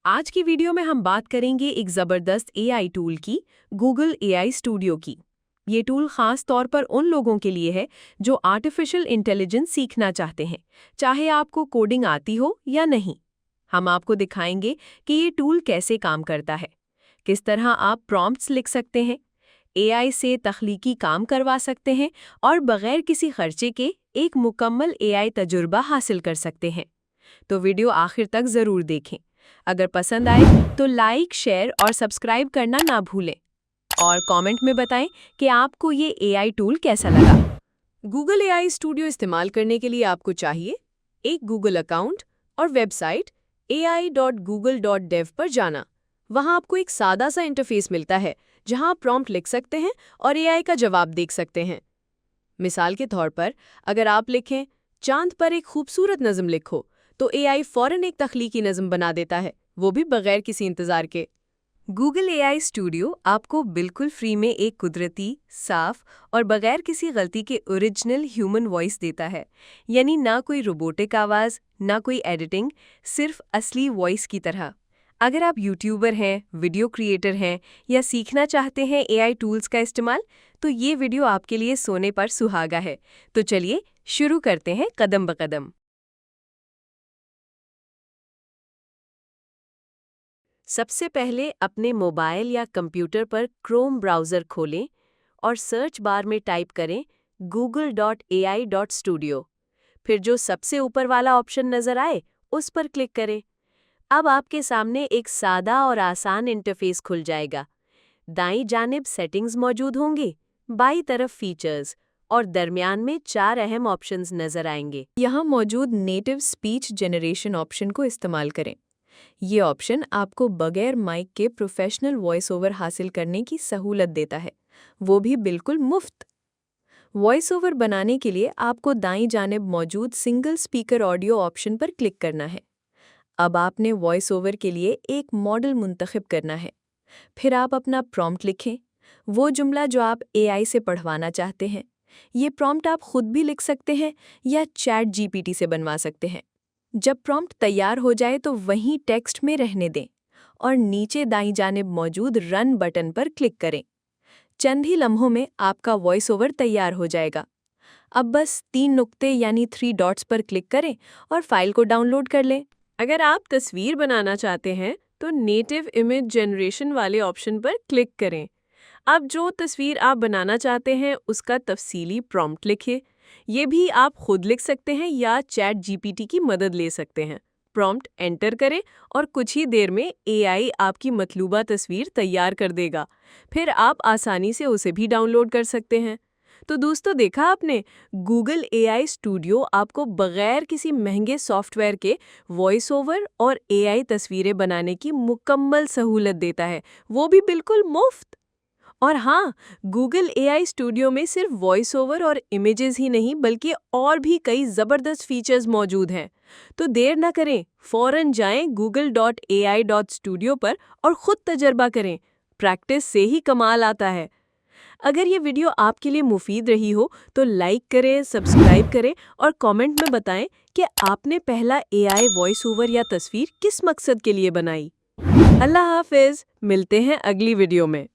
आज की वीडियो में हम बात करेंगे एक ज़बरदस्त एआई टूल की, गूगल एआई स्टूडियो की। ये टूल ख़ास तौर पर उन लोगों के लिए है जो आर्टिफिशियल इंटेलिजेंस सीखना चाहते हैं, चाहे आपको कोडिंग आती हो या नहीं। हम आपको दिखाएंगे कि ये टूल कैसे काम करता है, किस तरह आप प्रॉम्प्ट्स लिख सकते हैं, एआई से तख्लीकी काम करवा सकते हैं और बगैर किसी खर्चे के एक मुकम्मल एआई तजुर्बा हासिल कर सकते हैं। तो वीडियो आखिर तक ज़रूर देखें। अगर पसंद आए तो लाइक, शेयर और सब्सक्राइब करना ना भूलें और कमेंट में बताएं कि आपको ये एआई टूल कैसा लगा। गूगल एआई स्टूडियो इस्तेमाल करने के लिए आपको चाहिए एक गूगल अकाउंट और वेबसाइट ai.google.dev पर जाना। वहां आपको एक सादा सा इंटरफेस मिलता है जहां आप प्रॉम्प्ट लिख सकते हैं और एआई का जवाब देख सकते हैं। मिसाल के तौर पर अगर आप लिखें चांद पर एक खूबसूरत नज़म लिखो तो एआई फौरन एक तख्लीकी नज़म बना देता है, वो भी बगैर किसी इंतज़ार के। गूगल एआई स्टूडियो आपको बिल्कुल फ्री में एक कुदरती, साफ और बगैर किसी गलती के ओरिजिनल ह्यूमन वॉइस देता है। यानी ना कोई रोबोटिक आवाज़, ना कोई एडिटिंग, सिर्फ असली वॉइस की तरह। अगर आप यूट्यूबर हैं, वीडियो क्रिएटर हैं या सीखना चाहते हैं एआई टूल्स का इस्तेमाल, तो ये वीडियो आपके लिए सोने पर सुहागा है। तो चलिए शुरू करते हैं कदम ब कदम। सबसे पहले अपने मोबाइल या कंप्यूटर पर क्रोम ब्राउज़र खोलें और सर्च बार में टाइप करें google.ai.studio। फिर जो सबसे ऊपर वाला ऑप्शन नज़र आए उस पर क्लिक करें। अब आपके सामने एक सादा और आसान इंटरफेस खुल जाएगा। दाईं जानिब सेटिंग्स मौजूद होंगी, बाईं तरफ फीचर्स और दरमियान में 4 अहम ऑप्शंस नज़र आएंगे। यहाँ मौजूद नेटिव स्पीच जनरेशन ऑप्शन को इस्तेमाल करें। ये ऑप्शन आपको बगैर माइक के प्रोफेशनल वॉइस ओवर हासिल करने की सहूलत देता है, वो भी बिल्कुल मुफ्त। वॉइस ओवर बनाने के लिए आपको दाईं जानिब मौजूद सिंगल स्पीकर ऑडियो ऑप्शन पर क्लिक करना है। अब आपने वॉइस ओवर के लिए एक मॉडल मुंतखब करना है। फिर आप अपना प्रॉम्प्ट लिखें, वो जुमला जो आप एआई से पढ़वाना चाहते हैं। ये प्रॉम्प्ट आप खुद भी लिख सकते हैं या चैट जीपीटी से बनवा सकते हैं। जब प्रॉम्प्ट तैयार हो जाए तो वहीं टेक्स्ट में रहने दें और नीचे दाईं जानिब मौजूद रन बटन पर क्लिक करें। चंद ही लम्हों में आपका वॉइस ओवर तैयार हो जाएगा। अब बस 3 नुक्ते यानी 3 डॉट्स पर क्लिक करें और फाइल को डाउनलोड कर लें। अगर आप तस्वीर बनाना चाहते हैं तो नेटिव इमेज जनरेशन वाले ऑप्शन पर क्लिक करें। अब जो तस्वीर आप बनाना चाहते हैं उसका तफसीली प्रॉम्प्ट लिखें। ये भी आप खुद लिख सकते हैं या चैट जीपीटी की मदद ले सकते हैं। प्रॉम्प्ट एंटर करें और कुछ ही देर में एआई आपकी मतलूबा तस्वीर तैयार कर देगा। फिर आप आसानी से उसे भी डाउनलोड कर सकते हैं। तो दोस्तों, देखा आपने, गूगल एआई स्टूडियो आपको बगैर किसी महंगे सॉफ्टवेयर के वॉइस ओवर और एआई तस्वीरें बनाने की मुकम्मल सहूलत देता है, वो भी बिल्कुल मुफ्त। और हाँ, गूगल एआई स्टूडियो में सिर्फ वॉइस ओवर और इमेजेस ही नहीं बल्कि और भी कई ज़बरदस्त फीचर्स मौजूद हैं। तो देर न करें, फ़ौरन जाएं google.ai.studio पर और ख़ुद तजर्बा करें। प्रैक्टिस से ही कमाल आता है। अगर ये वीडियो आपके लिए मुफीद रही हो तो लाइक करें, सब्सक्राइब करें और कमेंट में बताएं कि आपने पहला एआई वॉइस ओवर या तस्वीर किस मकसद के लिए बनाई। अल्लाह हाफ़िज़, मिलते हैं अगली वीडियो में।